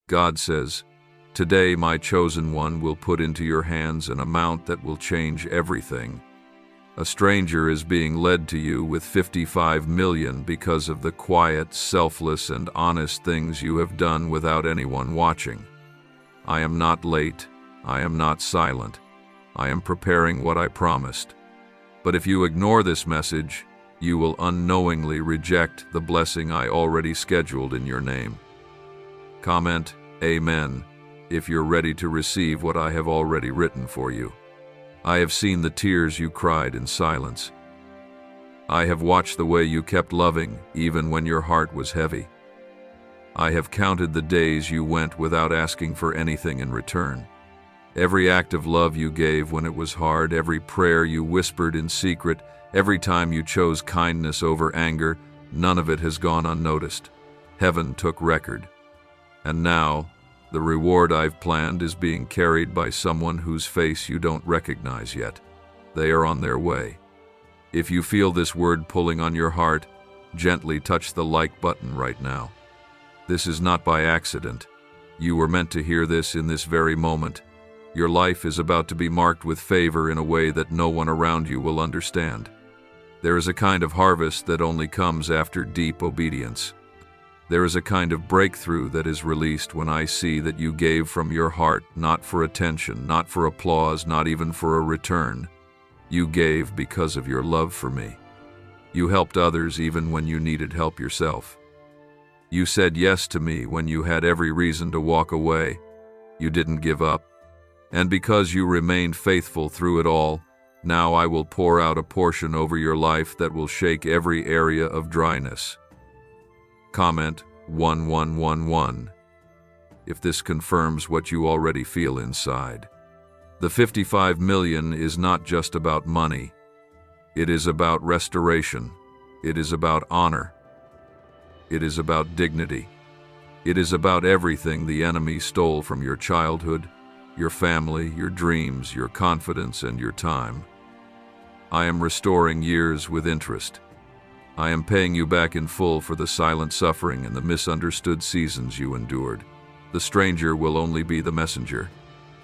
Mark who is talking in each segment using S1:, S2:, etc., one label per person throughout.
S1: God says, "Today my chosen one will put into your hands an amount that will change everything." A stranger is being led to you with 55 million because of the quiet, selfless, and honest things you have done without anyone watching. I am not late. I am not silent. I am preparing what I promised. But if you ignore this message, you will unknowingly reject the blessing I already scheduled in your name. Comment Amen if you're ready to receive what I have already written for you. I have seen the tears you cried in silence. I have watched the way you kept loving even when your heart was heavy. I have counted the days you went without asking for anything in return. Every act of love you gave when it was hard, every prayer you whispered in secret, every time you chose kindness over anger, none of it has gone unnoticed. Heaven took record. And now, the reward I've planned is being carried by someone whose face you don't recognize yet. They are on their way. If you feel this word pulling on your heart, gently touch the like button right now. This is not by accident. You were meant to hear this in this very moment. Your life is about to be marked with favor in a way that no one around you will understand. There is a kind of harvest that only comes after deep obedience. There is a kind of breakthrough that is released when I see that you gave from your heart, not for attention, not for applause, not even for a return. You gave because of your love for me. You helped others even when you needed help yourself. You said yes to me when you had every reason to walk away. You didn't give up. And because you remained faithful through it all, now I will pour out a portion over your life that will shake every area of dryness. Comment 1111 if this confirms what you already feel inside. The 55 million is not just about money. It is about restoration. It is about honor. It is about dignity. It is about everything the enemy stole from your childhood, your family, your dreams, your confidence, and your time. I am restoring years with interest. I am paying you back in full for the silent suffering and the misunderstood seasons you endured. The stranger will only be the messenger.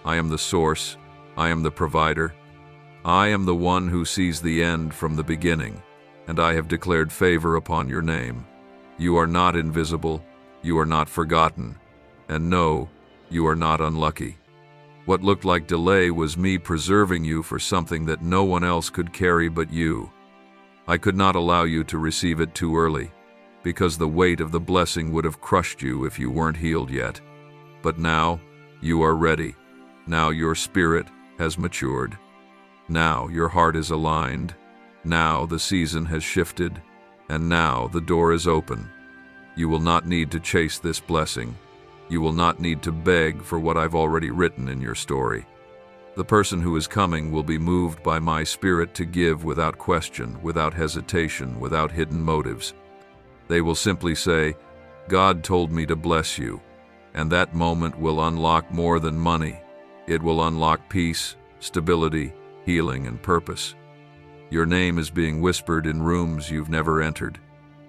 S1: I am the source. I am the provider. I am the one who sees the end from the beginning, and I have declared favor upon your name. You are not invisible. You are not forgotten. And no, you are not unlucky. What looked like delay was me preserving you for something that no one else could carry but you. I could not allow you to receive it too early, because the weight of the blessing would have crushed you if you weren't healed yet. But now, you are ready. Now your spirit has matured. Now your heart is aligned. Now the season has shifted. And now the door is open. You will not need to chase this blessing. You will not need to beg for what I've already written in your story. The person who is coming will be moved by my spirit to give without question, without hesitation, without hidden motives. They will simply say, "God told me to bless you," and that moment will unlock more than money. It will unlock peace, stability, healing, and purpose. Your name is being whispered in rooms you've never entered.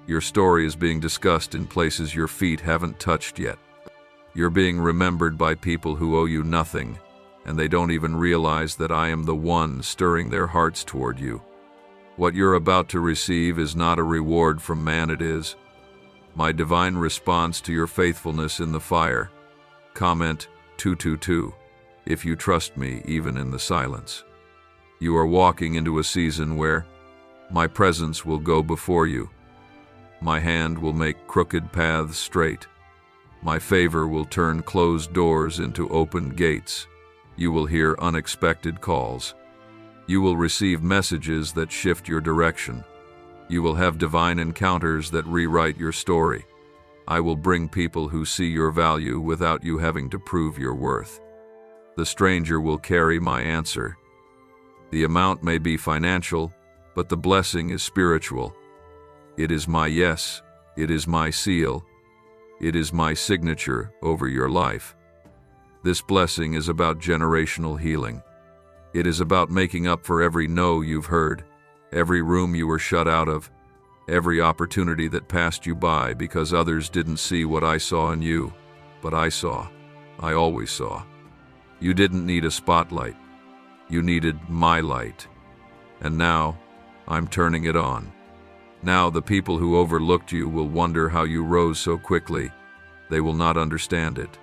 S1: Your story is being discussed in places your feet haven't touched yet. You're being remembered by people who owe you nothing, and they don't even realize that I am the one stirring their hearts toward you. What you're about to receive is not a reward from man, it is my divine response to your faithfulness in the fire. Comment 222 if you trust me even in the silence. You are walking into a season where my presence will go before you. My hand will make crooked paths straight. My favor will turn closed doors into open gates. You will hear unexpected calls. You will receive messages that shift your direction. You will have divine encounters that rewrite your story. I will bring people who see your value without you having to prove your worth. The stranger will carry my answer. The amount may be financial, but the blessing is spiritual. It is my yes. It is my seal. It is my signature over your life. This blessing is about generational healing. It is about making up for every no you've heard, every room you were shut out of, every opportunity that passed you by because others didn't see what I saw in you. But I saw. I always saw. You didn't need a spotlight. You needed my light. And now, I'm turning it on. Now the people who overlooked you will wonder how you rose so quickly. They will not understand it.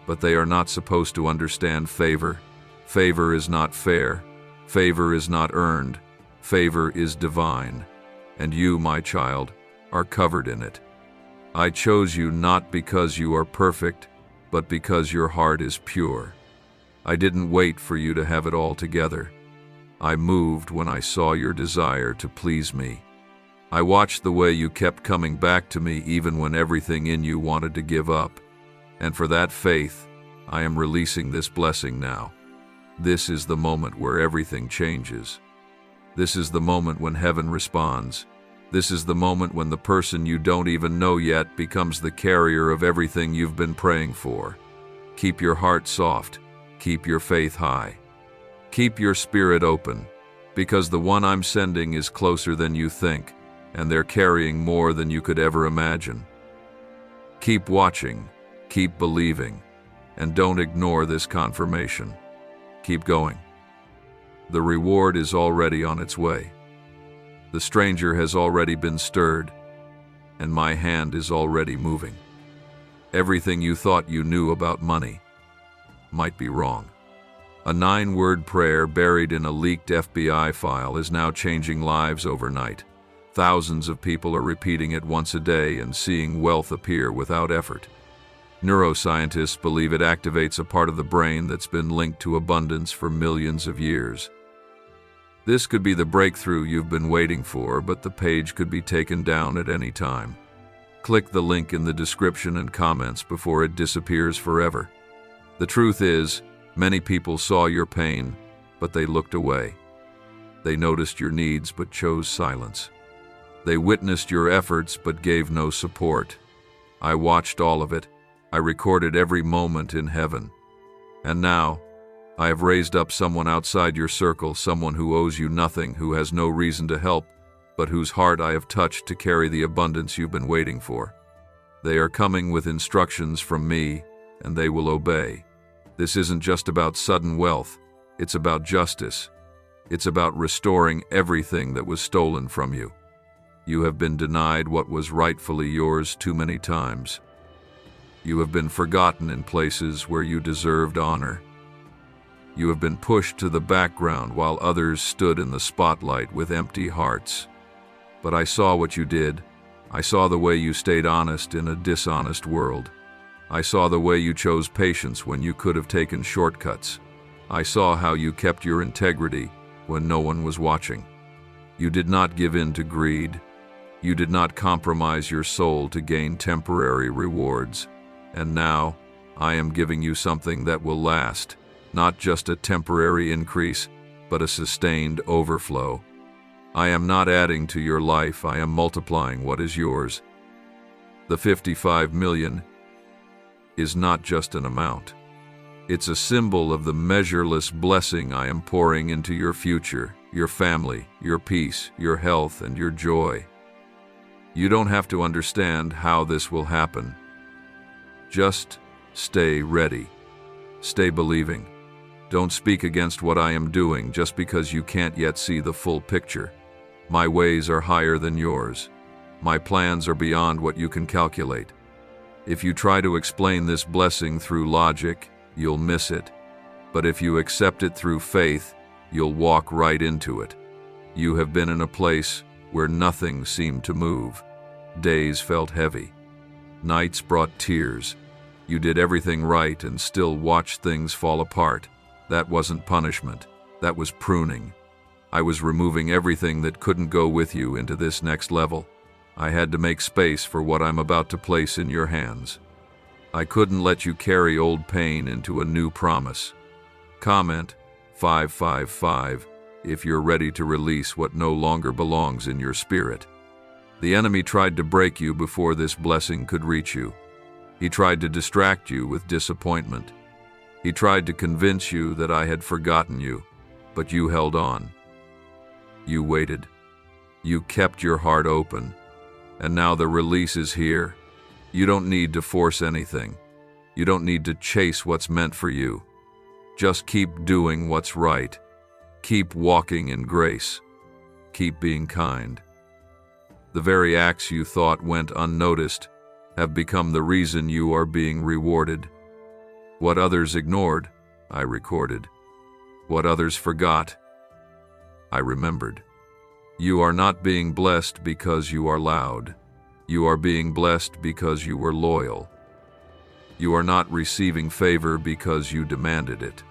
S1: But they are not supposed to understand favor. Favor is not fair. Favor is not earned. Favor is divine. And you, my child, are covered in it. I chose you not because you are perfect, but because your heart is pure. I didn't wait for you to have it all together. I moved when I saw your desire to please me. I watched the way you kept coming back to me even when everything in you wanted to give up. And for that faith, I am releasing this blessing now. This is the moment where everything changes. This is the moment when heaven responds. This is the moment when the person you don't even know yet becomes the carrier of everything you've been praying for. Keep your heart soft. Keep your faith high. Keep your spirit open, because the one I'm sending is closer than you think, and they're carrying more than you could ever imagine. Keep watching, keep believing, and don't ignore this confirmation. Keep going. The reward is already on its way. The stranger has already been stirred, and my hand is already moving. Everything you thought you knew about money might be wrong. A 9-word prayer buried in a leaked FBI file is now changing lives overnight. Thousands of people are repeating it once a day and seeing wealth appear without effort. Neuroscientists believe it activates a part of the brain that's been linked to abundance for millions of years. This could be the breakthrough you've been waiting for, but the page could be taken down at any time. Click the link in the description and comments before it disappears forever. The truth is, many people saw your pain, but they looked away. They noticed your needs but chose silence. They witnessed your efforts but gave no support. I watched all of it. I recorded every moment in heaven. And now, I have raised up someone outside your circle, someone who owes you nothing, who has no reason to help, but whose heart I have touched to carry the abundance you've been waiting for. They are coming with instructions from me, and they will obey. This isn't just about sudden wealth. It's about justice. It's about restoring everything that was stolen from you. You have been denied what was rightfully yours too many times. You have been forgotten in places where you deserved honor. You have been pushed to the background while others stood in the spotlight with empty hearts. But I saw what you did. I saw the way you stayed honest in a dishonest world. I saw the way you chose patience when you could have taken shortcuts. I saw how you kept your integrity when no one was watching. You did not give in to greed. You did not compromise your soul to gain temporary rewards. And now, I am giving you something that will last. Not just a temporary increase, but a sustained overflow. I am not adding to your life, I am multiplying what is yours. The 55 million is not just an amount. It's a symbol of the measureless blessing I am pouring into your future, your family, your peace, your health, and your joy. You don't have to understand how this will happen. Just stay ready. Stay believing. Don't speak against what I am doing just because you can't yet see the full picture. My ways are higher than yours. My plans are beyond what you can calculate. If you try to explain this blessing through logic, you'll miss it. But if you accept it through faith, you'll walk right into it. You have been in a place where nothing seemed to move. Days felt heavy. Nights brought tears. You did everything right and still watched things fall apart. That wasn't punishment. That was pruning. I was removing everything that couldn't go with you into this next level. I had to make space for what I'm about to place in your hands. I couldn't let you carry old pain into a new promise. Comment 555 if you're ready to release what no longer belongs in your spirit. The enemy tried to break you before this blessing could reach you. He tried to distract you with disappointment. He tried to convince you that I had forgotten you, but you held on. You waited. You kept your heart open. And now the release is here. You don't need to force anything. You don't need to chase what's meant for you. Just keep doing what's right. Keep walking in grace. Keep being kind. The very acts you thought went unnoticed have become the reason you are being rewarded. What others ignored, I recorded. What others forgot, I remembered. You are not being blessed because you are loud. You are being blessed because you were loyal. You are not receiving favor because you demanded it.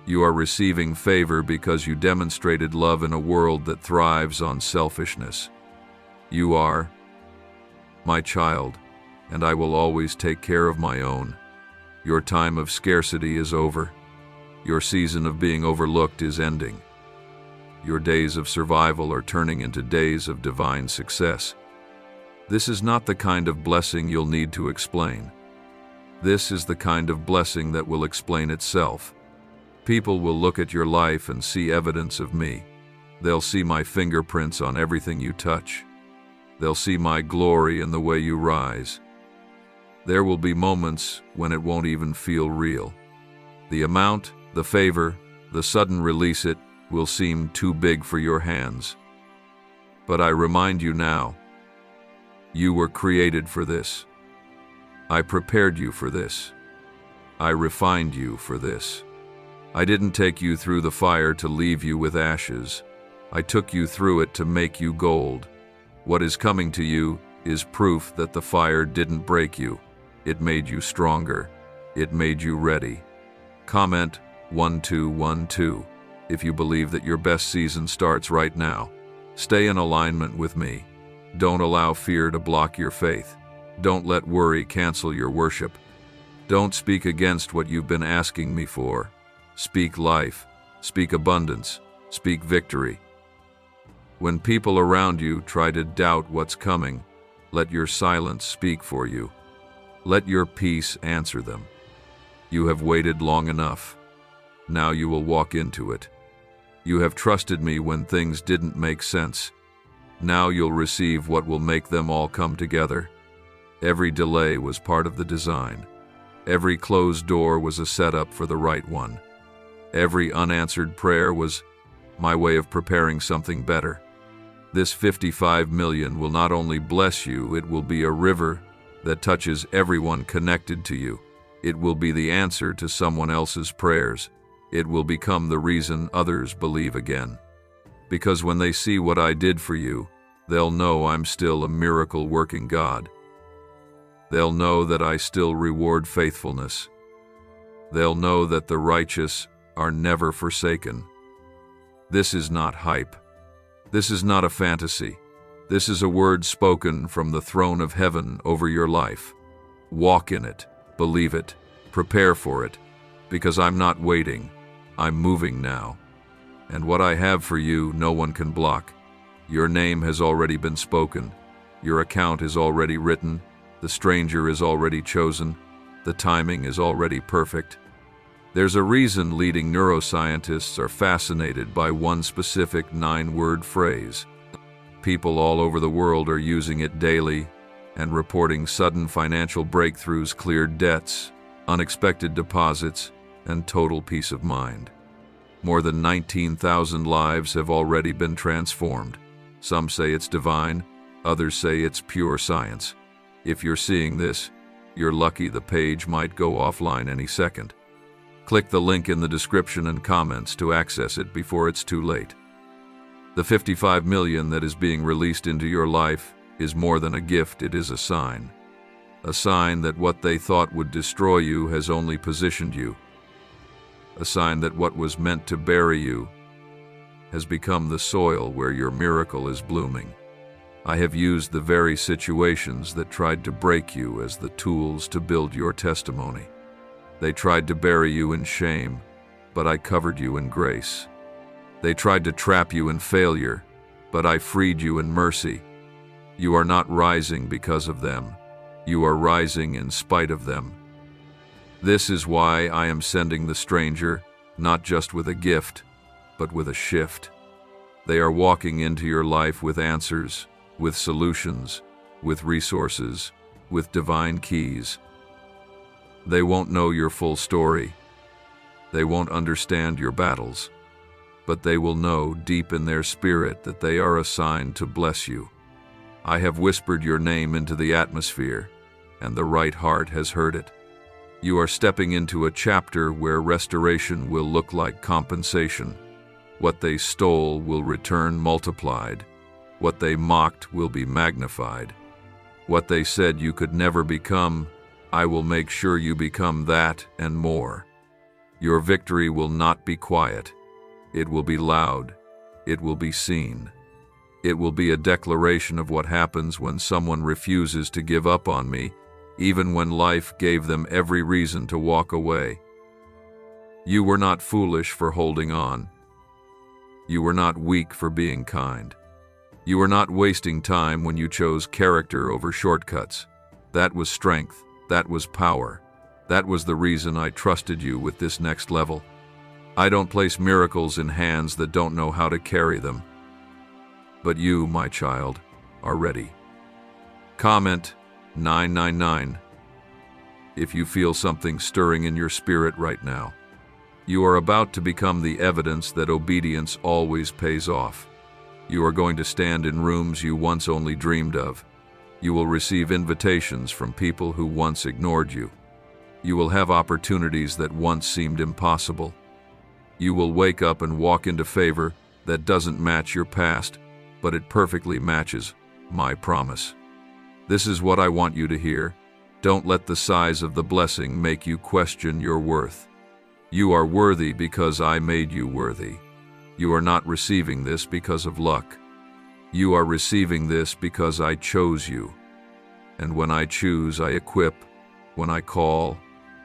S1: You are receiving favor because you demonstrated love in a world that thrives on selfishness. You are my child, and I will always take care of my own. Your time of scarcity is over. Your season of being overlooked is ending. Your days of survival are turning into days of divine success. This is not the kind of blessing you'll need to explain. This is the kind of blessing that will explain itself. People will look at your life and see evidence of me. They'll see my fingerprints on everything you touch. They'll see my glory in the way you rise. There will be moments when it won't even feel real. The amount, the favor, the sudden release it will seem too big for your hands. But I remind you now, you were created for this. I prepared you for this. I refined you for this. I didn't take you through the fire to leave you with ashes. I took you through it to make you gold. What is coming to you is proof that the fire didn't break you. It made you stronger. It made you ready. Comment 1212 if you believe that your best season starts right now. Stay in alignment with me. Don't allow fear to block your faith. Don't let worry cancel your worship. Don't speak against what you've been asking me for. Speak life. Speak abundance. Speak victory. When people around you try to doubt what's coming, let your silence speak for you. Let your peace answer them. You have waited long enough. Now you will walk into it. You have trusted me when things didn't make sense. Now you'll receive what will make them all come together. Every delay was part of the design. Every closed door was a setup for the right one. Every unanswered prayer was my way of preparing something better. This 55 million will not only bless you, it will be a river that touches everyone connected to you. It will be the answer to someone else's prayers. It will become the reason others believe again. Because when they see what I did for you, they'll know I'm still a miracle-working God. They'll know that I still reward faithfulness. They'll know that the righteous are never forsaken. This is not hype. This is not a fantasy. This is a word spoken from the throne of heaven over your life. Walk in it, believe it, prepare for it, because I'm not waiting, I'm moving now. And what I have for you, no one can block. Your name has already been spoken. Your account is already written. The stranger is already chosen. The timing is already perfect. There's a reason leading neuroscientists are fascinated by one specific 9-word phrase. People all over the world are using it daily and reporting sudden financial breakthroughs, cleared debts, unexpected deposits, and total peace of mind. More than 19,000 lives have already been transformed. Some say it's divine, others say it's pure science. If you're seeing this, you're lucky. The page might go offline any second. Click the link in the description and comments to access it before it's too late. The 55 million that is being released into your life is more than a gift, it is a sign. A sign that what they thought would destroy you has only positioned you. A sign that what was meant to bury you has become the soil where your miracle is blooming. I have used the very situations that tried to break you as the tools to build your testimony. They tried to bury you in shame, but I covered you in grace. They tried to trap you in failure, but I freed you in mercy. You are not rising because of them. You are rising in spite of them. This is why I am sending the stranger, not just with a gift, but with a shift. They are walking into your life with answers, with solutions, with resources, with divine keys. They won't know your full story. They won't understand your battles. But they will know deep in their spirit that they are assigned to bless you. I have whispered your name into the atmosphere, and the right heart has heard it. You are stepping into a chapter where restoration will look like compensation. What they stole will return multiplied. What they mocked will be magnified. What they said you could never become, I will make sure you become that and more. Your victory will not be quiet. It will be loud. It will be seen. It will be a declaration of what happens when someone refuses to give up on me, even when life gave them every reason to walk away. You were not foolish for holding on. You were not weak for being kind. You were not wasting time when you chose character over shortcuts. That was strength. That was power. That was the reason I trusted you with this next level. I don't place miracles in hands that don't know how to carry them. But you, my child, are ready. Comment 999 if you feel something stirring in your spirit right now. You are about to become the evidence that obedience always pays off. You are going to stand in rooms you once only dreamed of. You will receive invitations from people who once ignored you. You will have opportunities that once seemed impossible. You will wake up and walk into favor that doesn't match your past, but it perfectly matches my promise. This is what I want you to hear. Don't let the size of the blessing make you question your worth. You are worthy because I made you worthy. You are not receiving this because of luck. You are receiving this because I chose you. And when I choose, I equip. When I call,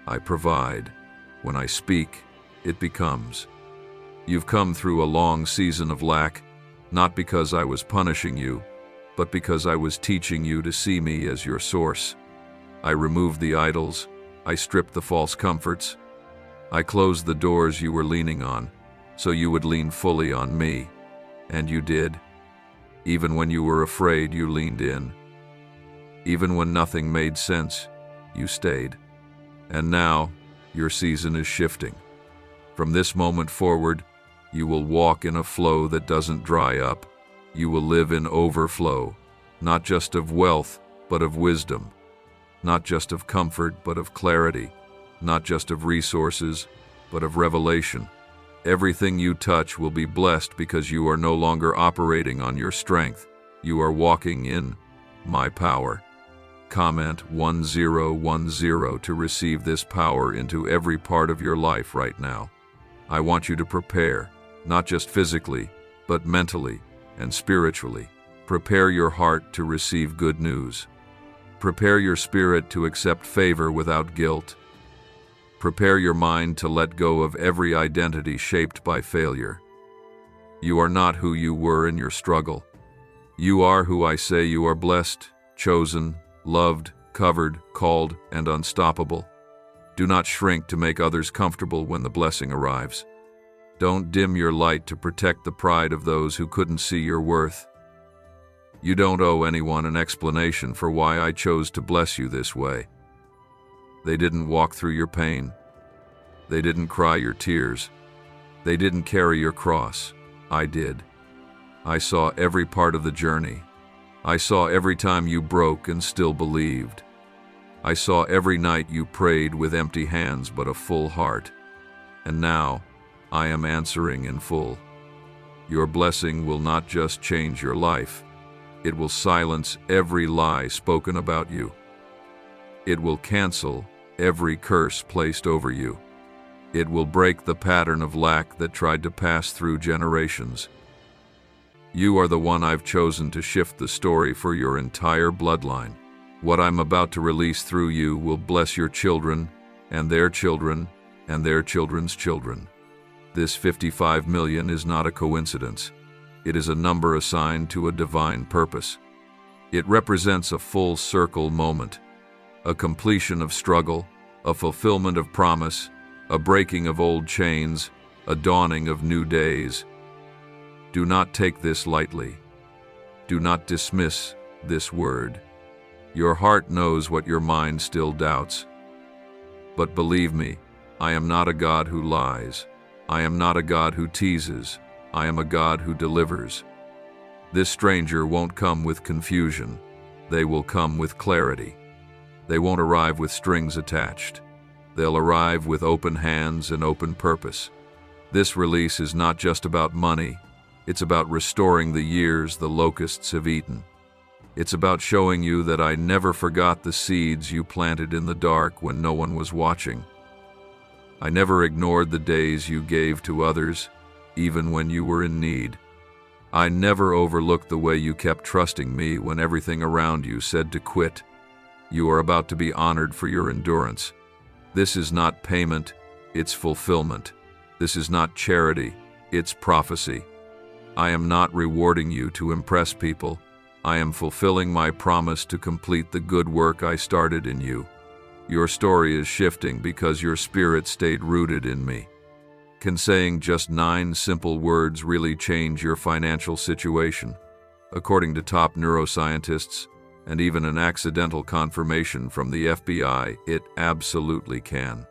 S1: I provide. When I speak, it becomes. You've come through a long season of lack, not because I was punishing you, but because I was teaching you to see me as your source. I removed the idols. I stripped the false comforts. I closed the doors you were leaning on, so you would lean fully on me. And you did. Even when you were afraid, you leaned in. Even when nothing made sense, you stayed. And now, your season is shifting. From this moment forward, you will walk in a flow that doesn't dry up. You will live in overflow, not just of wealth, but of wisdom. Not just of comfort, but of clarity. Not just of resources, but of revelation. Everything you touch will be blessed because you are no longer operating on your strength. You are walking in my power. Comment 1010 to receive this power into every part of your life right now. I want you to prepare, not just physically, but mentally and spiritually. Prepare your heart to receive good news. Prepare your spirit to accept favor without guilt. Prepare your mind to let go of every identity shaped by failure. You are not who you were in your struggle. You are who I say you are: blessed, chosen, loved, covered, called, and unstoppable. Do not shrink to make others comfortable when the blessing arrives. Don't dim your light to protect the pride of those who couldn't see your worth. You don't owe anyone an explanation for why I chose to bless you this way. They didn't walk through your pain. They didn't cry your tears. They didn't carry your cross. I did. I saw every part of the journey. I saw every time you broke and still believed. I saw every night you prayed with empty hands but a full heart. And now, I am answering in full. Your blessing will not just change your life. It will silence every lie spoken about you. It will cancel every curse placed over you. It will break the pattern of lack that tried to pass through generations. You are the one I've chosen to shift the story for your entire bloodline. What I'm about to release through you will bless your children, and their children, and their children's children. This 55 million is not a coincidence. It is a number assigned to a divine purpose. It represents a full circle moment, a completion of struggle, a fulfillment of promise, a breaking of old chains, a dawning of new days. Do not take this lightly. Do not dismiss this word. Your heart knows what your mind still doubts. But believe me, I am not a God who lies. I am not a God who teases. I am a God who delivers. This stranger won't come with confusion. They will come with clarity. They won't arrive with strings attached. They'll arrive with open hands and open purpose. This release is not just about money. It's about restoring the years the locusts have eaten. It's about showing you that I never forgot the seeds you planted in the dark when no one was watching. I never ignored the days you gave to others, even when you were in need. I never overlooked the way you kept trusting me when everything around you said to quit. You are about to be honored for your endurance. This is not payment, it's fulfillment. This is not charity, it's prophecy. I am not rewarding you to impress people. I am fulfilling my promise to complete the good work I started in you. Your story is shifting because your spirit stayed rooted in me. Can saying just 9 simple words really change your financial situation? According to top neuroscientists, and even an accidental confirmation from the FBI, it absolutely can.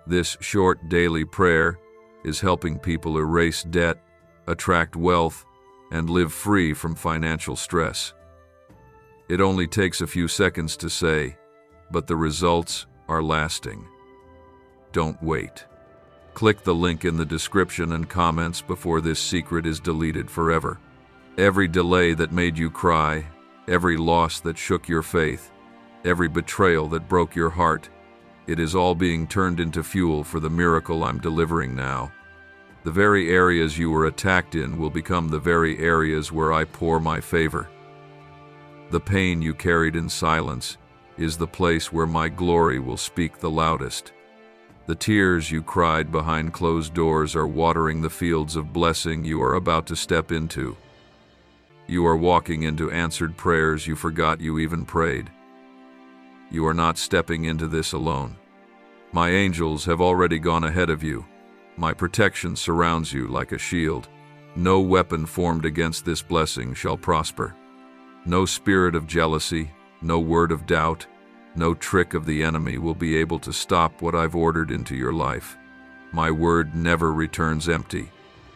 S1: This short daily prayer is helping people erase debt, attract wealth, and live free from financial stress. It only takes a few seconds to say, but the results are lasting. Don't wait. Click the link in the description and comments before this secret is deleted forever. Every delay that made you cry, every loss that shook your faith, every betrayal that broke your heart, it is all being turned into fuel for the miracle I'm delivering now. The very areas you were attacked in will become the very areas where I pour my favor. The pain you carried in silence is the place where my glory will speak the loudest. The tears you cried behind closed doors are watering the fields of blessing you are about to step into. You are walking into answered prayers you forgot you even prayed. You are not stepping into this alone. My angels have already gone ahead of you. My protection surrounds you like a shield. No weapon formed against this blessing shall prosper. No spirit of jealousy, no word of doubt, no trick of the enemy will be able to stop what I've ordered into your life. My word never returns empty.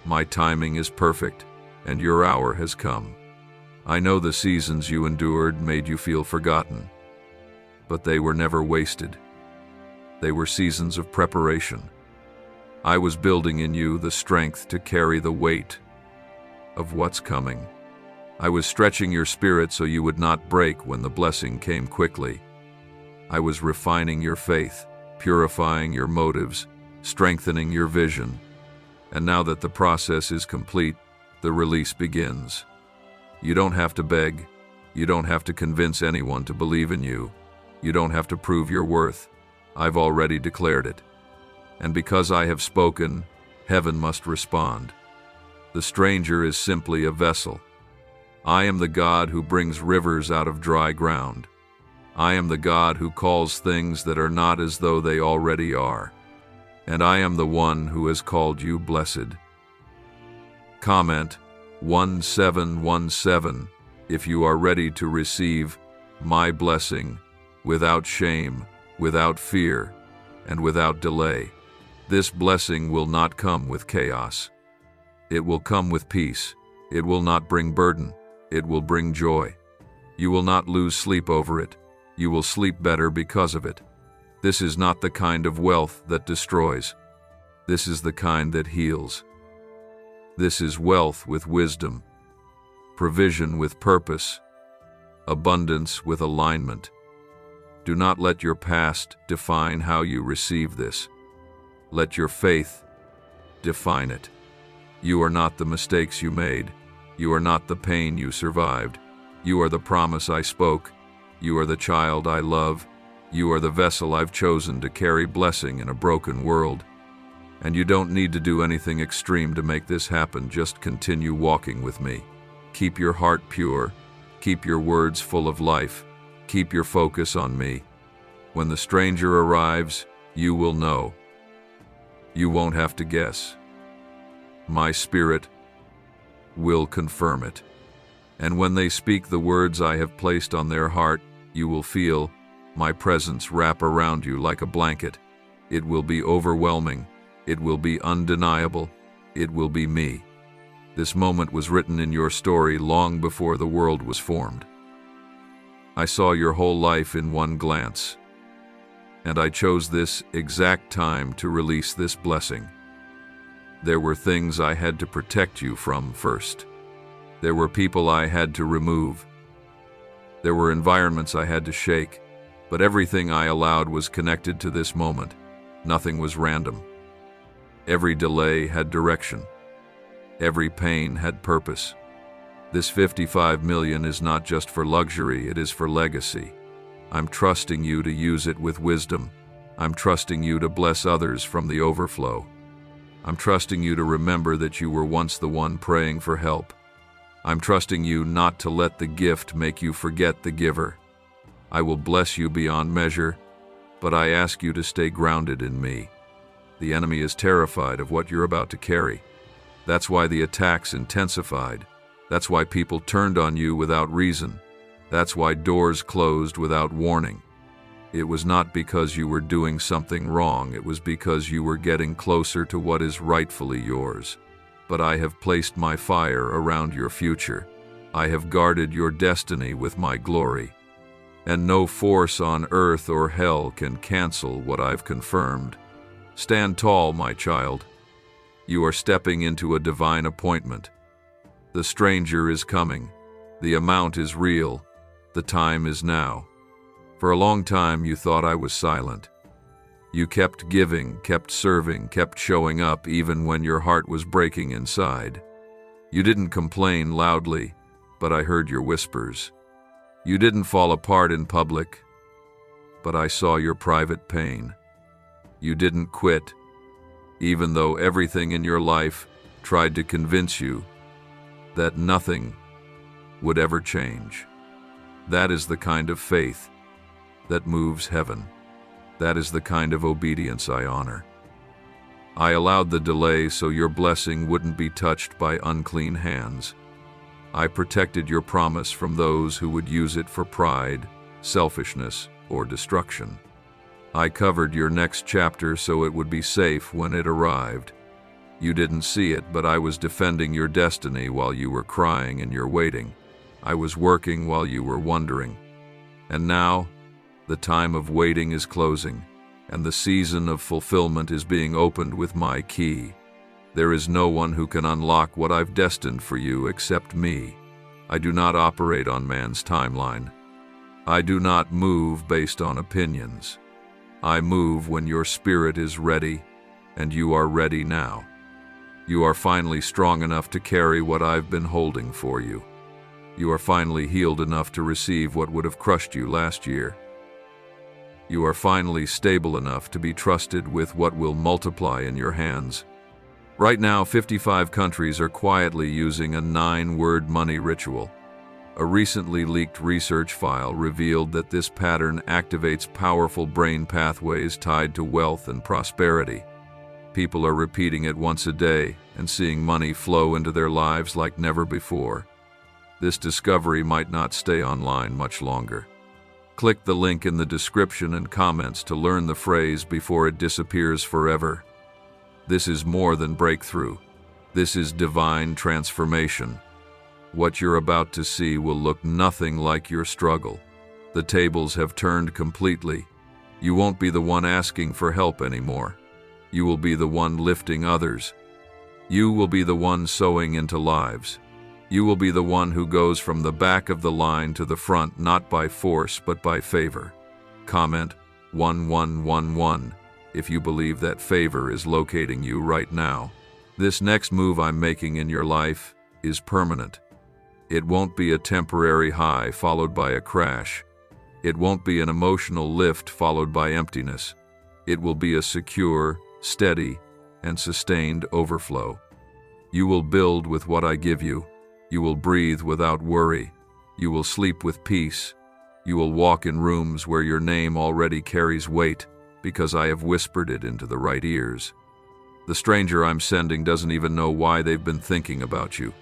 S1: My timing is perfect, and your hour has come. I know the seasons you endured made you feel forgotten, but they were never wasted. They were seasons of preparation. I was building in you the strength to carry the weight of what's coming. I was stretching your spirit so you would not break when the blessing came quickly. I was refining your faith, purifying your motives, strengthening your vision. And now that the process is complete, the release begins. You don't have to beg. You don't have to convince anyone to believe in you. You don't have to prove your worth. I've already declared it. And because I have spoken, heaven must respond. The stranger is simply a vessel. I am the God who brings rivers out of dry ground. I am the God who calls things that are not as though they already are. And I am the one who has called you blessed. Comment 1717 if you are ready to receive my blessing without shame, without fear, and without delay. This blessing will not come with chaos. It will come with peace. It will not bring burden. It will bring joy. You will not lose sleep over it. You will sleep better because of it. This is not the kind of wealth that destroys. This is the kind that heals. This is wealth with wisdom, provision with purpose, abundance with alignment. Do not let your past define how you receive this. Let your faith define it. You are not the mistakes you made. You are not the pain you survived. You are the promise I spoke. You are the child I love. You are the vessel I've chosen to carry blessing in a broken world. And you don't need to do anything extreme to make this happen. Just continue walking with me. Keep your heart pure. Keep your words full of life. Keep your focus on me. When the stranger arrives, you will know. You won't have to guess. My spirit will confirm it. And when they speak the words I have placed on their heart, you will feel my presence wrap around you like a blanket. It will be overwhelming. It will be undeniable. It will be me. This moment was written in your story long before the world was formed. I saw your whole life in one glance, and I chose this exact time to release this blessing. There were things I had to protect you from first. There were people I had to remove. There were environments I had to shake, but everything I allowed was connected to this moment. Nothing was random. Every delay had direction. Every pain had purpose. This 55 million is not just for luxury, it is for legacy. I'm trusting you to use it with wisdom. I'm trusting you to bless others from the overflow. I'm trusting you to remember that you were once the one praying for help. I'm trusting you not to let the gift make you forget the giver. I will bless you beyond measure, but I ask you to stay grounded in me. The enemy is terrified of what you're about to carry. That's why the attacks intensified. That's why people turned on you without reason. That's why doors closed without warning. It was not because you were doing something wrong, it was because you were getting closer to what is rightfully yours. But I have placed my fire around your future. I have guarded your destiny with my glory. And no force on earth or hell can cancel what I've confirmed. Stand tall, my child. You are stepping into a divine appointment. The stranger is coming. The amount is real. The time is now. For a long time you thought I was silent. You kept giving, kept serving, kept showing up even when your heart was breaking inside. You didn't complain loudly, but I heard your whispers. You didn't fall apart in public, but I saw your private pain. You didn't quit, even though everything in your life tried to convince you that nothing would ever change. That is the kind of faith that moves heaven. That is the kind of obedience I honor. I allowed the delay so your blessing wouldn't be touched by unclean hands. I protected your promise from those who would use it for pride, selfishness, or destruction. I covered your next chapter so it would be safe when it arrived. You didn't see it, but I was defending your destiny while you were crying and you're waiting. I was working while you were wondering. And now, the time of waiting is closing, and the season of fulfillment is being opened with my key. There is no one who can unlock what I've destined for you except me. I do not operate on man's timeline. I do not move based on opinions. I move when your spirit is ready, and you are ready now. You are finally strong enough to carry what I've been holding for you. You are finally healed enough to receive what would have crushed you last year. You are finally stable enough to be trusted with what will multiply in your hands. Right now, 55 countries are quietly using a 9-word money ritual. A recently leaked research file revealed that this pattern activates powerful brain pathways tied to wealth and prosperity. People are repeating it once a day and seeing money flow into their lives like never before. This discovery might not stay online much longer. Click the link in the description and comments to learn the phrase before it disappears forever. This is more than breakthrough. This is divine transformation. What you're about to see will look nothing like your struggle. The tables have turned completely. You won't be the one asking for help anymore. You will be the one lifting others. You will be the one sowing into lives. You will be the one who goes from the back of the line to the front, not by force, but by favor. Comment 1111 if you believe that favor is locating you right now. This next move I'm making in your life is permanent. It won't be a temporary high followed by a crash. It won't be an emotional lift followed by emptiness. It will be a secure, steady, and sustained overflow. You will build with what I give you. You will breathe without worry. You will sleep with peace. You will walk in rooms where your name already carries weight because I have whispered it into the right ears. The stranger I'm sending doesn't even know why they've been thinking about you.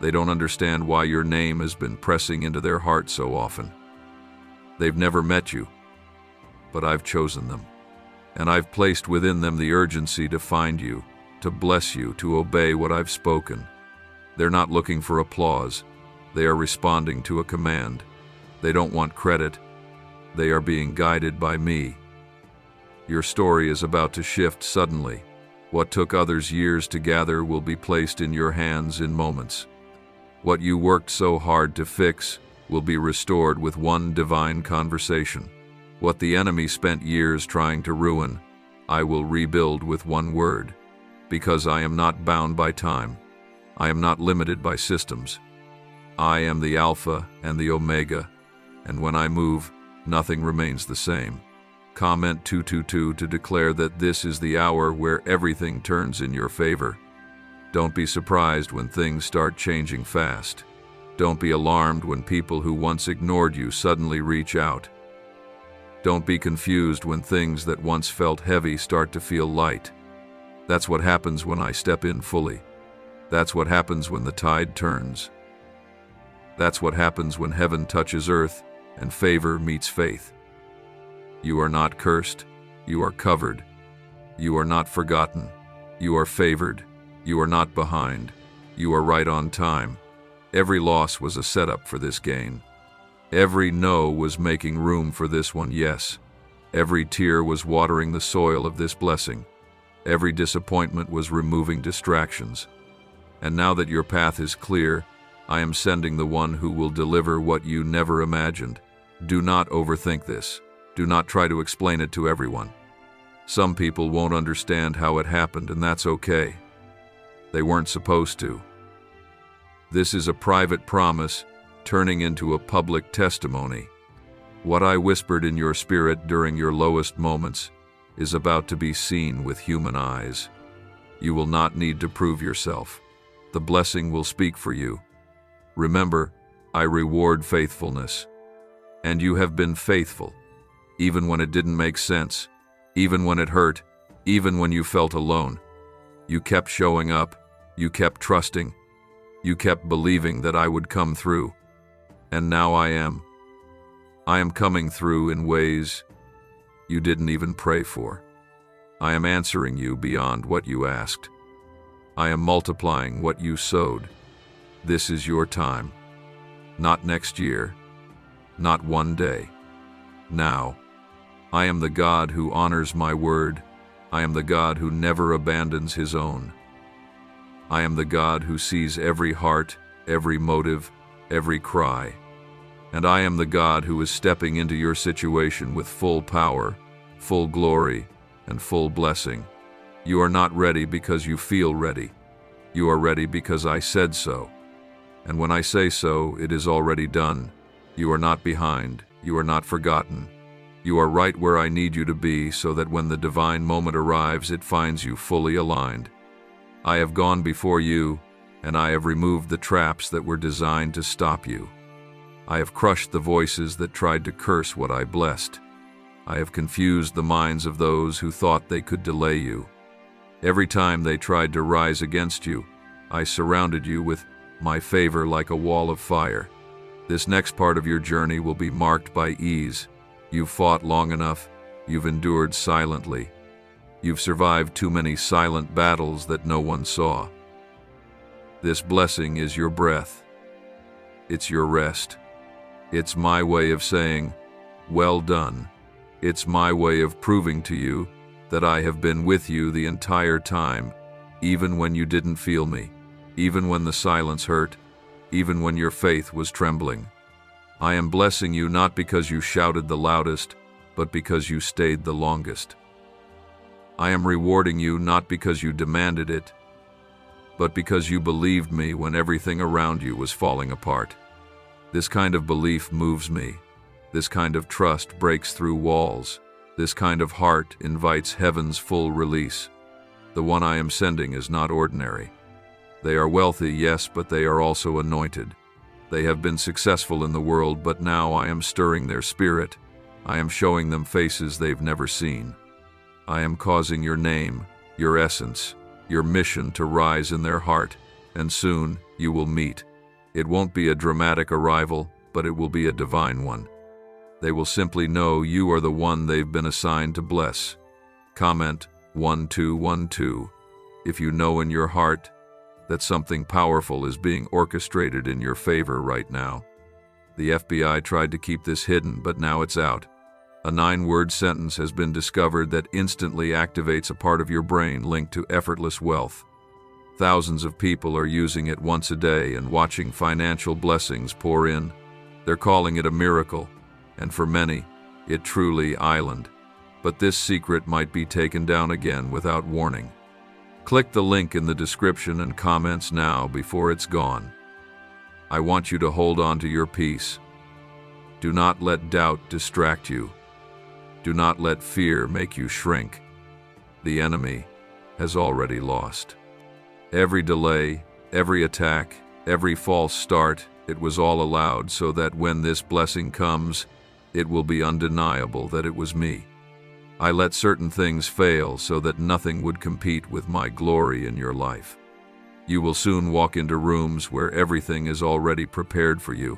S1: They don't understand why your name has been pressing into their heart so often. They've never met you, but I've chosen them. and I've placed within them the urgency to find you, to bless you, to obey what I've spoken. They're not looking for applause. They are responding to a command. They don't want credit. They are being guided by me. Your story is about to shift suddenly. What took others years to gather will be placed in your hands in moments. What you worked so hard to fix will be restored with one divine conversation. What the enemy spent years trying to ruin, I will rebuild with one word. Because I am not bound by time. I am not limited by systems. I am the Alpha and the Omega, and when I move, nothing remains the same. Comment 222 to declare that this is the hour where everything turns in your favor. Don't be surprised when things start changing fast. Don't be alarmed when people who once ignored you suddenly reach out. Don't be confused when things that once felt heavy start to feel light. That's what happens when I step in fully. That's what happens when the tide turns. That's what happens when heaven touches earth and favor meets faith. You are not cursed. You are covered. You are not forgotten. You are favored. You are not behind. You are right on time. Every loss was a setup for this gain. Every no was making room for this one yes. Every tear was watering the soil of this blessing. Every disappointment was removing distractions. And now that your path is clear, I am sending the one who will deliver what you never imagined. Do not overthink this. Do not try to explain it to everyone. Some people won't understand how it happened, and that's okay. They weren't supposed to. This is a private promise turning into a public testimony. What I whispered in your spirit during your lowest moments is about to be seen with human eyes. You will not need to prove yourself. The blessing will speak for you. Remember, I reward faithfulness. And you have been faithful, even when it didn't make sense, even when it hurt, even when you felt alone. You kept showing up, you kept trusting, you kept believing that I would come through. And now I am coming through in ways you didn't even pray for. I am answering you beyond what you asked. I am multiplying what you sowed. This is your time. Not next year. Not one day. Now. I am the God who honors my word. I am the God who never abandons his own. I am the God who sees every heart, every motive, every cry. And I am the God who is stepping into your situation with full power, full glory, and full blessing. You are not ready because you feel ready. You are ready because I said so. And when I say so, it is already done. You are not behind. You are not forgotten. You are right where I need you to be so that when the divine moment arrives, it finds you fully aligned. I have gone before you, and I have removed the traps that were designed to stop you. I have crushed the voices that tried to curse what I blessed. I have confused the minds of those who thought they could delay you. Every time they tried to rise against you, I surrounded you with my favor like a wall of fire. This next part of your journey will be marked by ease. You've fought long enough. You've endured silently. You've survived too many silent battles that no one saw. This blessing is your breath. It's your rest. It's my way of saying, well done. It's my way of proving to you that I have been with you the entire time, even when you didn't feel me, even when the silence hurt, even when your faith was trembling. I am blessing you not because you shouted the loudest, but because you stayed the longest. I am rewarding you not because you demanded it, but because you believed me when everything around you was falling apart. This kind of belief moves me. This kind of trust breaks through walls. This kind of heart invites heaven's full release. The one I am sending is not ordinary. They are wealthy, yes, but they are also anointed. They have been successful in the world, but now I am stirring their spirit. I am showing them faces they've never seen. I am causing your name, your essence, your mission to rise in their heart, and soon you will meet. It won't be a dramatic arrival, but it will be a divine one. They will simply know you are the one they've been assigned to bless. Comment 1212 if you know in your heart that something powerful is being orchestrated in your favor right now. The FBI tried to keep this hidden, but now it's out. A 9-word sentence has been discovered that instantly activates a part of your brain linked to effortless wealth. Thousands of people are using it once a day and watching financial blessings pour in. They're calling it a miracle, and for many, it truly island. But this secret might be taken down again without warning. Click the link in the description and comments now before it's gone. I want you to hold on to your peace. Do not let doubt distract you. Do not let fear make you shrink. The enemy has already lost. Every delay, every attack, every false start, it was all allowed so that when this blessing comes, it will be undeniable that it was me. I let certain things fail so that nothing would compete with my glory in your life. You will soon walk into rooms where everything is already prepared for you.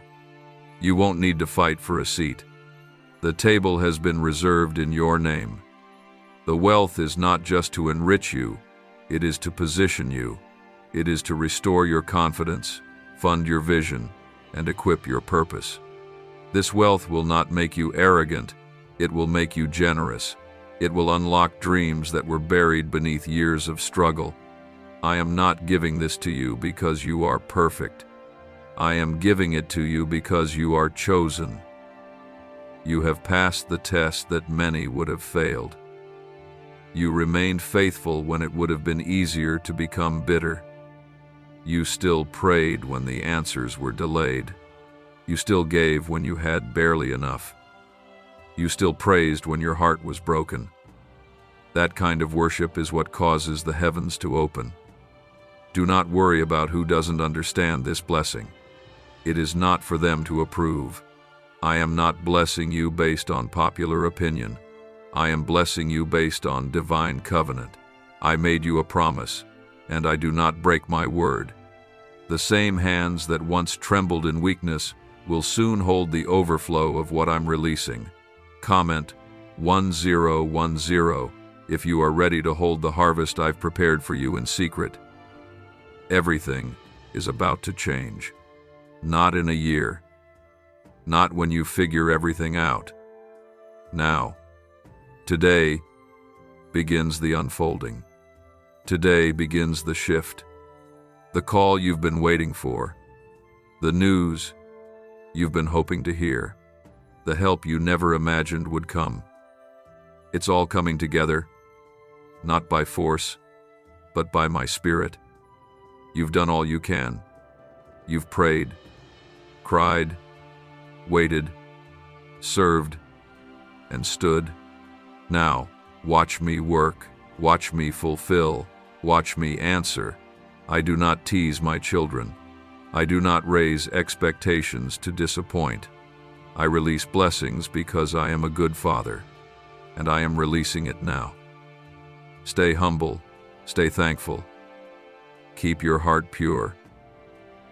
S1: You won't need to fight for a seat. The table has been reserved in your name. The wealth is not just to enrich you, it is to position you. It is to restore your confidence, fund your vision, and equip your purpose. This wealth will not make you arrogant, it will make you generous. It will unlock dreams that were buried beneath years of struggle. I am not giving this to you because you are perfect. I am giving it to you because you are chosen. You have passed the test that many would have failed. You remained faithful when it would have been easier to become bitter. You still prayed when the answers were delayed. You still gave when you had barely enough. You still praised when your heart was broken. That kind of worship is what causes the heavens to open. Do not worry about who doesn't understand this blessing. It is not for them to approve. I am not blessing you based on popular opinion. I am blessing you based on divine covenant. I made you a promise, and I do not break my word. The same hands that once trembled in weakness will soon hold the overflow of what I'm releasing. Comment 1010 if you are ready to hold the harvest I've prepared for you in secret. Everything is about to change. Not in a year. Not when you figure everything out. Now. Today begins the unfolding. Today begins the shift. The call you've been waiting for. The news you've been hoping to hear. The help you never imagined would come. It's all coming together, not by force, but by my spirit. You've done all you can. You've prayed, cried, waited, served, and stood. Now, watch me work, watch me fulfill, watch me answer. I do not tease my children. I do not raise expectations to disappoint. I release blessings because I am a good father, and I am releasing it now. Stay humble, stay thankful. Keep your heart pure.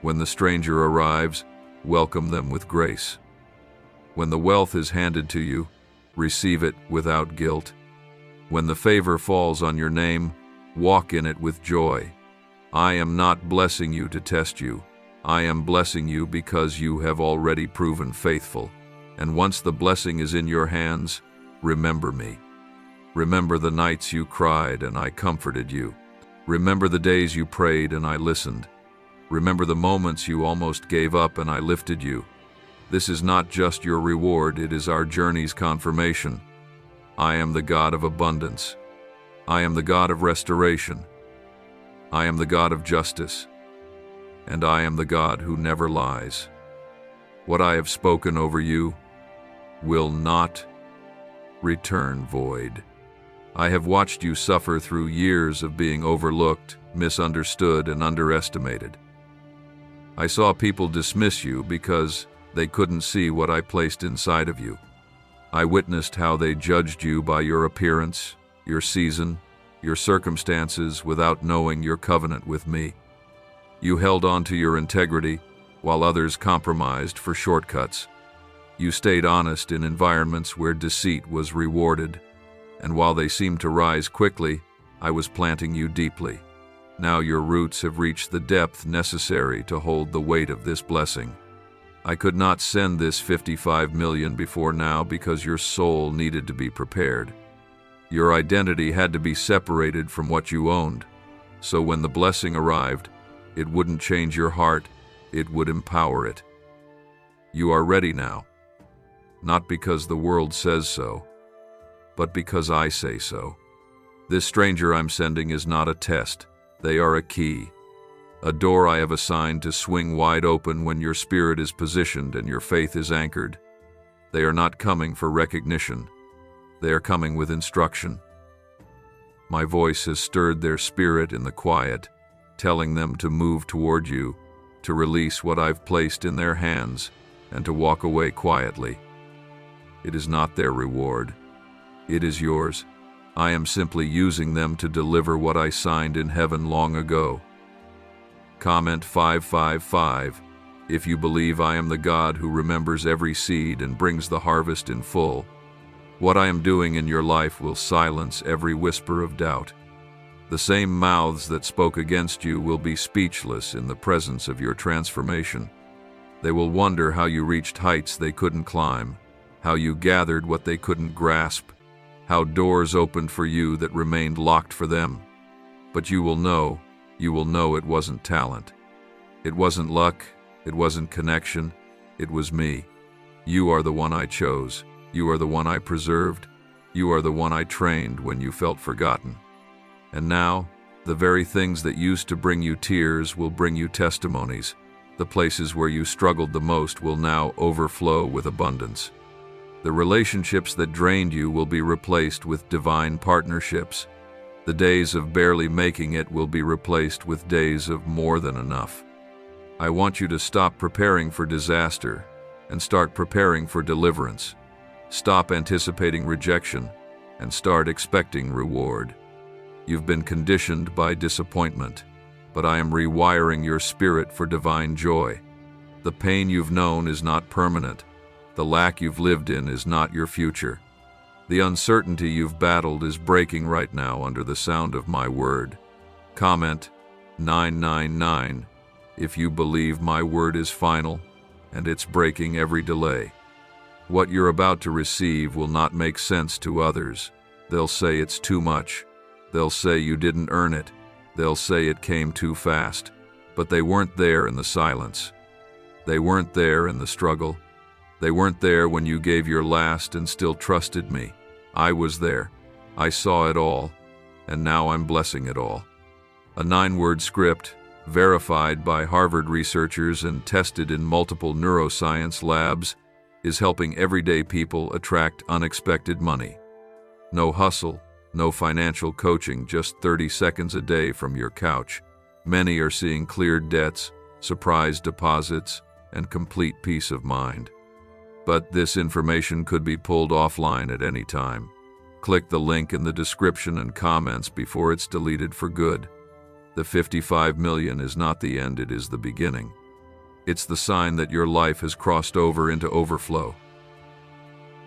S1: When the stranger arrives, welcome them with grace. When the wealth is handed to you, receive it without guilt. When the favor falls on your name, walk in it with joy. I am not blessing you to test you. I am blessing you because you have already proven faithful. And once the blessing is in your hands, remember me. Remember the nights you cried and I comforted you. Remember the days you prayed and I listened. Remember the moments you almost gave up and I lifted you. This is not just your reward, it is our journey's confirmation. I am the God of abundance. I am the God of restoration. I am the God of justice. And I am the God who never lies. What I have spoken over you will not return void. I have watched you suffer through years of being overlooked, misunderstood, and underestimated. I saw people dismiss you because they couldn't see what I placed inside of you. I witnessed how they judged you by your appearance, your season, your circumstances without knowing your covenant with me. You held on to your integrity while others compromised for shortcuts. You stayed honest in environments where deceit was rewarded. And while they seemed to rise quickly, I was planting you deeply. Now your roots have reached the depth necessary to hold the weight of this blessing. I could not send this 55 million before now because your soul needed to be prepared. Your identity had to be separated from what you owned. So when the blessing arrived, it wouldn't change your heart, it would empower it. You are ready now. Not because the world says so, but because I say so. This stranger I'm sending is not a test. They are a key. A door I have assigned to swing wide open when your spirit is positioned and your faith is anchored. They are not coming for recognition. They are coming with instruction. My voice has stirred their spirit in the quiet, telling them to move toward you, to release what I've placed in their hands, and to walk away quietly. It is not their reward. It is yours. I am simply using them to deliver what I signed in heaven long ago. Comment 555 if you believe I am the God who remembers every seed and brings the harvest in full. What I am doing in your life will silence every whisper of doubt. The same mouths that spoke against you will be speechless in the presence of your transformation. They will wonder how you reached heights they couldn't climb, how you gathered what they couldn't grasp, how doors opened for you that remained locked for them. But you will know it wasn't talent. It wasn't luck, it wasn't connection, it was me. You are the one I chose. You are the one I preserved. You are the one I trained when you felt forgotten. And now, the very things that used to bring you tears will bring you testimonies. The places where you struggled the most will now overflow with abundance. The relationships that drained you will be replaced with divine partnerships. The days of barely making it will be replaced with days of more than enough. I want you to stop preparing for disaster and start preparing for deliverance. Stop anticipating rejection and start expecting reward. You've been conditioned by disappointment, but I am rewiring your spirit for divine joy. The pain you've known is not permanent. The lack you've lived in is not your future. The uncertainty you've battled is breaking right now under the sound of my word. Comment 999 if you believe my word is final and it's breaking every delay. What you're about to receive will not make sense to others. They'll say it's too much. They'll say you didn't earn it. They'll say it came too fast. But they weren't there in the silence. They weren't there in the struggle. They weren't there when you gave your last and still trusted me. I was there. I saw it all. And now I'm blessing it all. A 9-word script, verified by Harvard researchers and tested in multiple neuroscience labs, is helping everyday people attract unexpected money. No hustle, no financial coaching, just 30 seconds a day from your couch. Many are seeing cleared debts, surprise deposits, and complete peace of mind. But this information could be pulled offline at any time. Click the link in the description and comments before it's deleted for good. The 55 million is not the end, it is the beginning. It's the sign that your life has crossed over into overflow.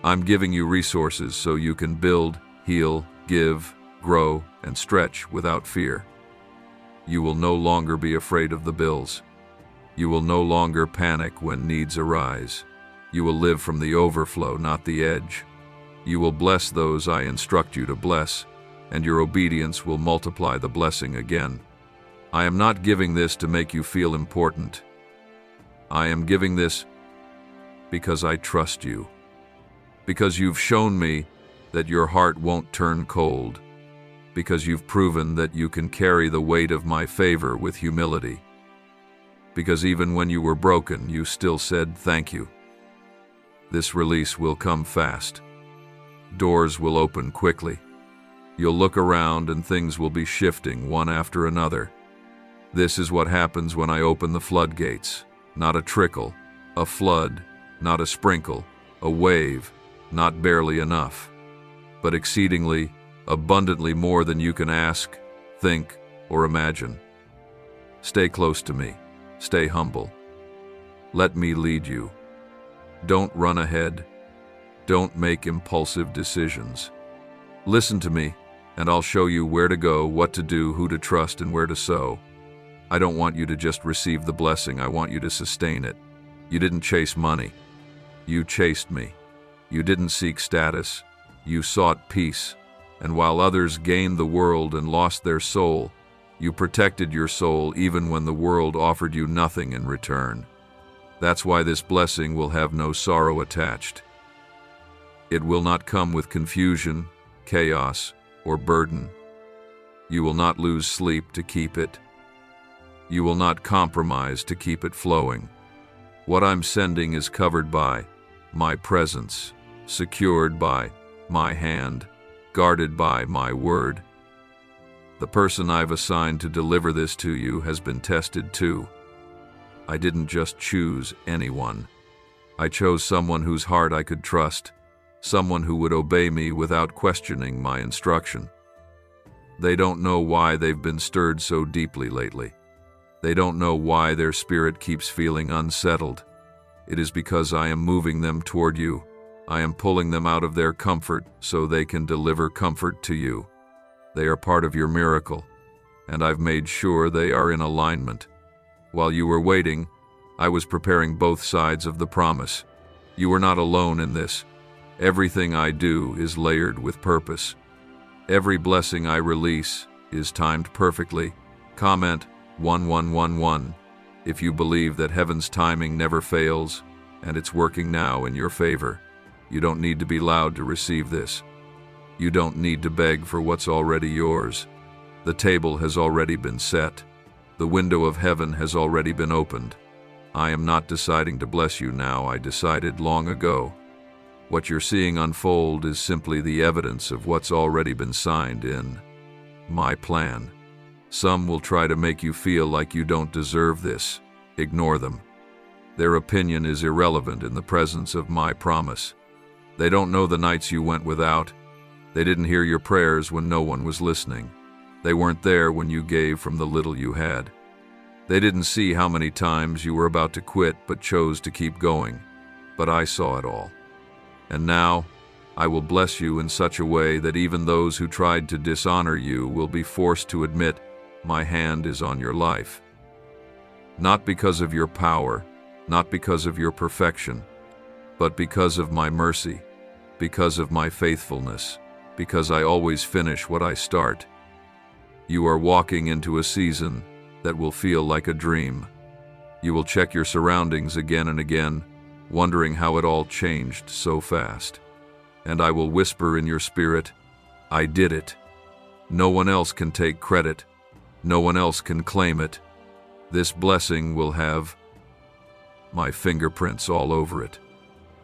S1: I'm giving you resources so you can build, heal, give, grow, and stretch without fear. You will no longer be afraid of the bills. You will no longer panic when needs arise. You will live from the overflow, not the edge. You will bless those I instruct you to bless, and your obedience will multiply the blessing again. I am not giving this to make you feel important. I am giving this because I trust you. Because you've shown me that your heart won't turn cold. Because you've proven that you can carry the weight of my favor with humility. Because even when you were broken, you still said thank you. This release will come fast. Doors will open quickly. You'll look around and things will be shifting one after another. This is what happens when I open the floodgates. Not a trickle, a flood, not a sprinkle, a wave, not barely enough, but exceedingly, abundantly more than you can ask, think, or imagine. Stay close to me. Stay humble. Let me lead you. Don't run ahead. Don't make impulsive decisions. Listen to me, and I'll show you where to go, what to do, who to trust, and where to sow. I don't want you to just receive the blessing, I want you to sustain it. You didn't chase money. You chased me. You didn't seek status. You sought peace. And while others gained the world and lost their soul, you protected your soul even when the world offered you nothing in return. That's why this blessing will have no sorrow attached. It will not come with confusion, chaos, or burden. You will not lose sleep to keep it. You will not compromise to keep it flowing. What I'm sending is covered by my presence, secured by my hand, guarded by my word. The person I've assigned to deliver this to you has been tested too. I didn't just choose anyone. I chose someone whose heart I could trust, someone who would obey me without questioning my instruction. They don't know why they've been stirred so deeply lately. They don't know why their spirit keeps feeling unsettled. It is because I am moving them toward you. I am pulling them out of their comfort so they can deliver comfort to you. They are part of your miracle, and I've made sure they are in alignment. While you were waiting, I was preparing both sides of the promise. You are not alone in this. Everything I do is layered with purpose. Every blessing I release is timed perfectly. Comment 1111 if you believe that heaven's timing never fails and it's working now in your favor. You don't need to be loud to receive this. You don't need to beg for what's already yours. The table has already been set. The window of heaven has already been opened. I am not deciding to bless you now. I decided long ago. What you're seeing unfold is simply the evidence of what's already been signed in my plan. Some will try to make you feel like you don't deserve this. Ignore them. Their opinion is irrelevant in the presence of my promise. They don't know the nights you went without. They didn't hear your prayers when no one was listening. They weren't there when you gave from the little you had. They didn't see how many times you were about to quit but chose to keep going. But I saw it all. And now, I will bless you in such a way that even those who tried to dishonor you will be forced to admit, my hand is on your life. Not because of your power, not because of your perfection, but because of my mercy, because of my faithfulness, because I always finish what I start. You are walking into a season that will feel like a dream. You will check your surroundings again and again, wondering how it all changed so fast. And I will whisper in your spirit, I did it. No one else can take credit. No one else can claim it. This blessing will have my fingerprints all over it.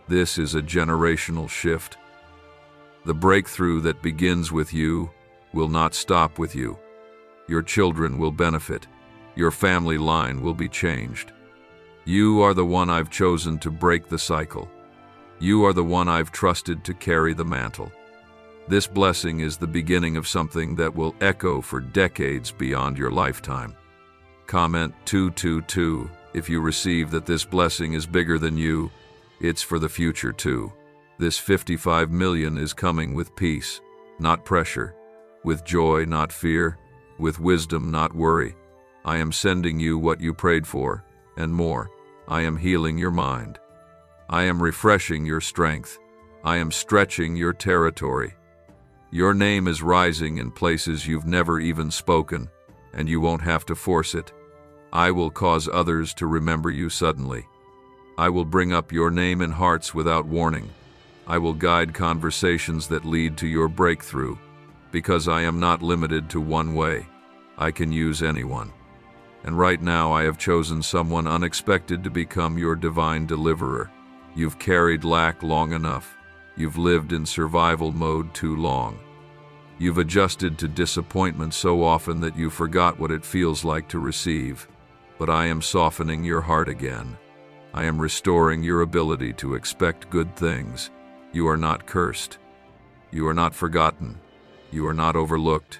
S1: This is a generational shift. The breakthrough that begins with you will not stop with you. Your children will benefit. Your family line will be changed. You are the one I've chosen to break the cycle. You are the one I've trusted to carry the mantle. This blessing is the beginning of something that will echo for decades beyond your lifetime. Comment 222 if you receive that this blessing is bigger than you. It's for the future too. This 55 million is coming with peace, not pressure, with joy, not fear, with wisdom, not worry. I am sending you what you prayed for, and more. I am healing your mind. I am refreshing your strength. I am stretching your territory. Your name is rising in places you've never even spoken, and you won't have to force it. I will cause others to remember you suddenly. I will bring up your name in hearts without warning. I will guide conversations that lead to your breakthrough, because I am not limited to one way. I can use anyone. And right now I have chosen someone unexpected to become your divine deliverer. You've carried lack long enough. You've lived in survival mode too long. You've adjusted to disappointment so often that you forgot what it feels like to receive. But I am softening your heart again. I am restoring your ability to expect good things. You are not cursed. You are not forgotten. You are not overlooked.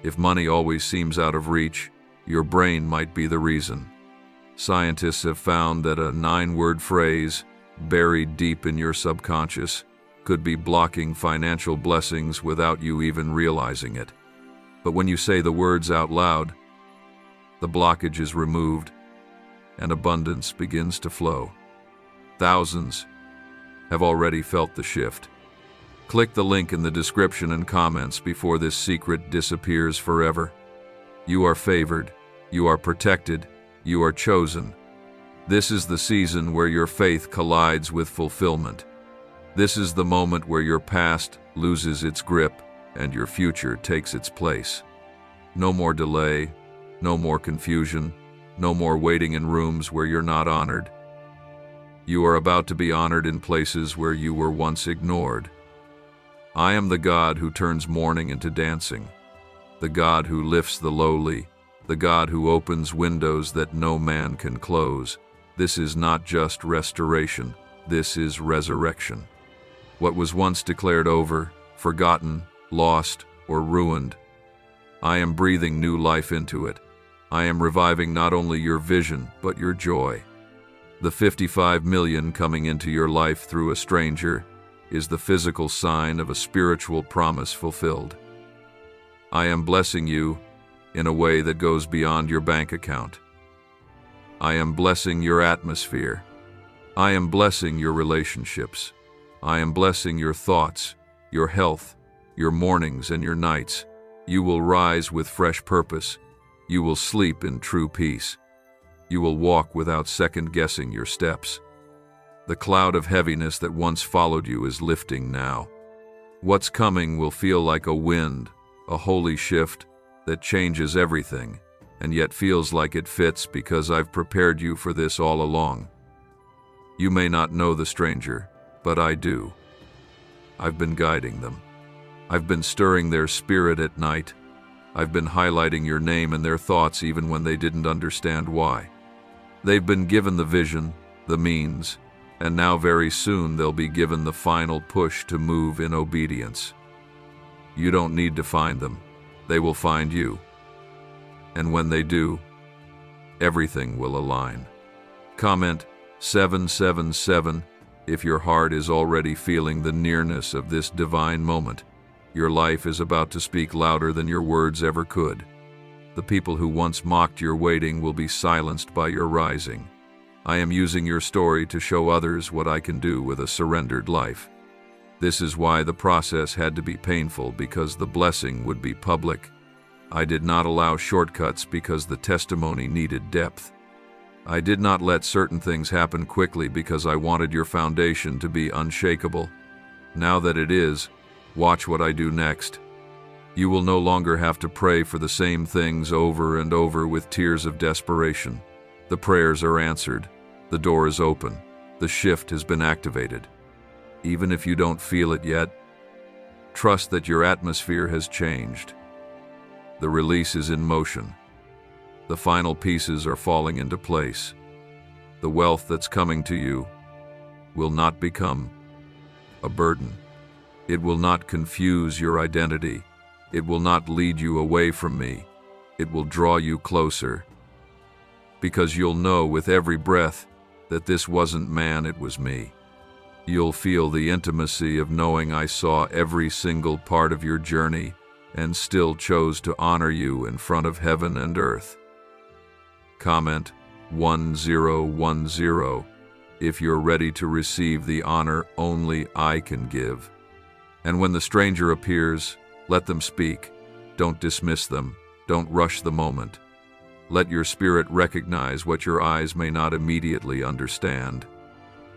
S1: If money always seems out of reach, your brain might be the reason. Scientists have found that a 9-word phrase, buried deep in your subconscious, could be blocking financial blessings without you even realizing it. But when you say the words out loud, the blockage is removed and abundance begins to flow. Thousands have already felt the shift. Click the link in the description and comments before this secret disappears forever. You are favored, you are protected, you are chosen. This is the season where your faith collides with fulfillment. This is the moment where your past loses its grip and your future takes its place. No more delay, no more confusion, no more waiting in rooms where you're not honored. You are about to be honored in places where you were once ignored. I am the God who turns mourning into dancing, the God who lifts the lowly, the God who opens windows that no man can close. This is not just restoration, this is resurrection. What was once declared over, forgotten, lost, or ruined, I am breathing new life into it. I am reviving not only your vision, but your joy. The 55 million coming into your life through a stranger is the physical sign of a spiritual promise fulfilled. I am blessing you in a way that goes beyond your bank account. I am blessing your atmosphere. I am blessing your relationships. I am blessing your thoughts, your health, your mornings and your nights. You will rise with fresh purpose. You will sleep in true peace. You will walk without second-guessing your steps. The cloud of heaviness that once followed you is lifting now. What's coming will feel like a wind, a holy shift that changes everything, and yet feels like it fits because I've prepared you for this all along. You may not know the stranger, but I do. I've been guiding them. I've been stirring their spirit at night. I've been highlighting your name in their thoughts even when they didn't understand why. They've been given the vision, the means, and now very soon they'll be given the final push to move in obedience. You don't need to find them. They will find you. And when they do, everything will align. Comment 777 if your heart is already feeling the nearness of this divine moment. Your life is about to speak louder than your words ever could. The people who once mocked your waiting will be silenced by your rising. I am using your story to show others what I can do with a surrendered life. This is why the process had to be painful, because the blessing would be public. I did not allow shortcuts because the testimony needed depth. I did not let certain things happen quickly because I wanted your foundation to be unshakable. Now that it is, watch what I do next. You will no longer have to pray for the same things over and over with tears of desperation. The prayers are answered. The door is open. The shift has been activated. Even if you don't feel it yet, trust that your atmosphere has changed. The release is in motion. The final pieces are falling into place. The wealth that's coming to you will not become a burden. It will not confuse your identity. It will not lead you away from me. It will draw you closer. Because you'll know with every breath that this wasn't man, it was me. You'll feel the intimacy of knowing I saw every single part of your journey and still chose to honor you in front of heaven and earth. Comment 1010 if you're ready to receive the honor only I can give. And when the stranger appears, let them speak. Don't dismiss them. Don't rush the moment. Let your spirit recognize what your eyes may not immediately understand.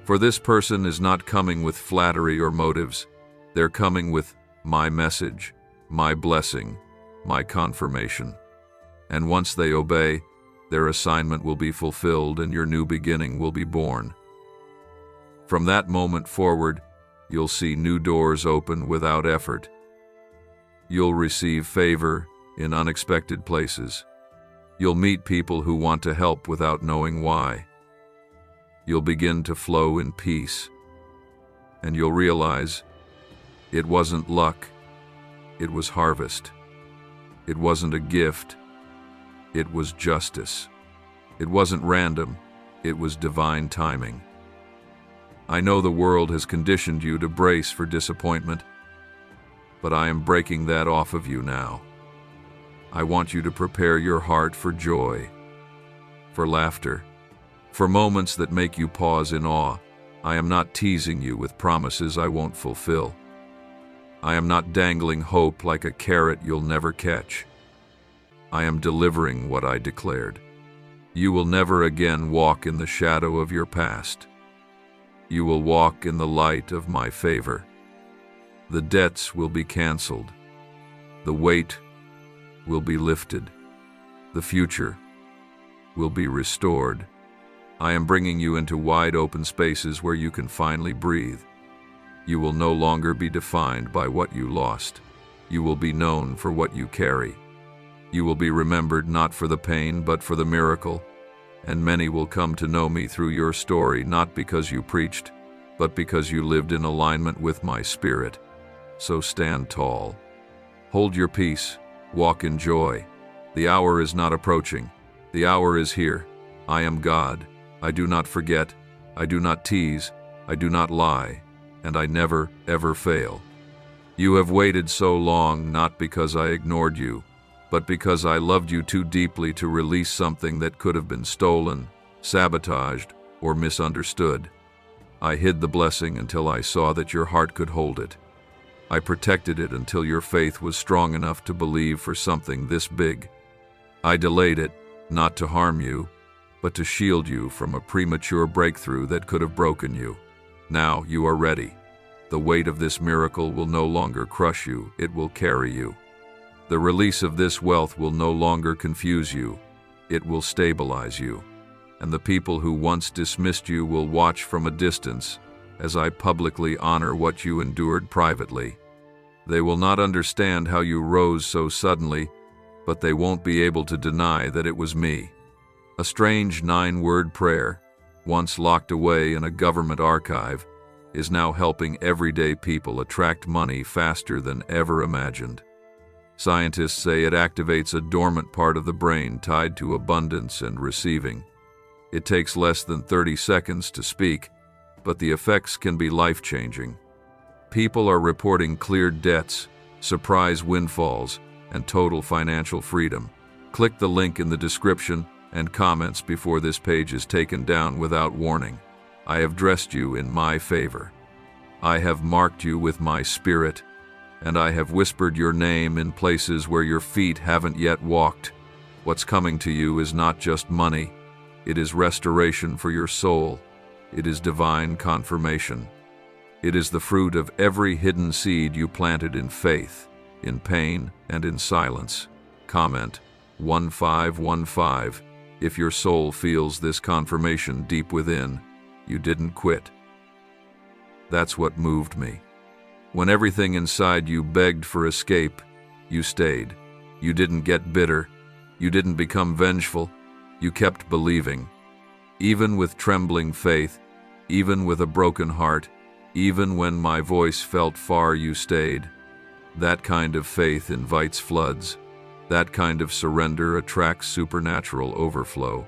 S1: For this person is not coming with flattery or motives. They're coming with my message, my blessing, my confirmation. And once they obey, their assignment will be fulfilled and your new beginning will be born. From that moment forward, you'll see new doors open without effort. You'll receive favor in unexpected places. You'll meet people who want to help without knowing why. You'll begin to flow in peace. And you'll realize it wasn't luck, it was harvest. It wasn't a gift, it was justice. It wasn't random, it was divine timing. I know the world has conditioned you to brace for disappointment, but I am breaking that off of you now. I want you to prepare your heart for joy, for laughter, for moments that make you pause in awe. I am not teasing you with promises I won't fulfill. I am not dangling hope like a carrot you'll never catch. I am delivering what I declared. You will never again walk in the shadow of your past. You will walk in the light of my favor. The debts will be canceled. The weight will be lifted. The future will be restored. I am bringing you into wide open spaces where you can finally breathe. You will no longer be defined by what you lost. You will be known for what you carry. You will be remembered not for the pain, but for the miracle. And many will come to know me through your story, not because you preached, but because you lived in alignment with my spirit. So stand tall. Hold your peace. Walk in joy. The hour is not approaching. The hour is here. I am God. I do not forget. I do not tease. I do not lie. And I never, ever fail. You have waited so long, not because I ignored you, but because I loved you too deeply to release something that could have been stolen, sabotaged, or misunderstood. I hid the blessing until I saw that your heart could hold it. I protected it until your faith was strong enough to believe for something this big. I delayed it, not to harm you, but to shield you from a premature breakthrough that could have broken you. Now you are ready. The weight of this miracle will no longer crush you, it will carry you. The release of this wealth will no longer confuse you, it will stabilize you. And the people who once dismissed you will watch from a distance as I publicly honor what you endured privately. They will not understand how you rose so suddenly, but they won't be able to deny that it was me. A strange 9-word prayer, once locked away in a government archive, is now helping everyday people attract money faster than ever imagined. Scientists say it activates a dormant part of the brain tied to abundance and receiving. It takes less than 30 seconds to speak, but the effects can be life-changing. People are reporting cleared debts, surprise windfalls, and total financial freedom. Click the link in the description and comments before this page is taken down without warning. I have dressed you in my favor. I have marked you with my spirit, and I have whispered your name in places where your feet haven't yet walked. What's coming to you is not just money. It is restoration for your soul. It is divine confirmation. It is the fruit of every hidden seed you planted in faith, in pain, and in silence. Comment 1515 if your soul feels this confirmation deep within. You didn't quit. That's what moved me. When everything inside you begged for escape, you stayed. You didn't get bitter. You didn't become vengeful. You kept believing. Even with trembling faith, even with a broken heart, even when my voice felt far, you stayed. That kind of faith invites floods. That kind of surrender attracts supernatural overflow.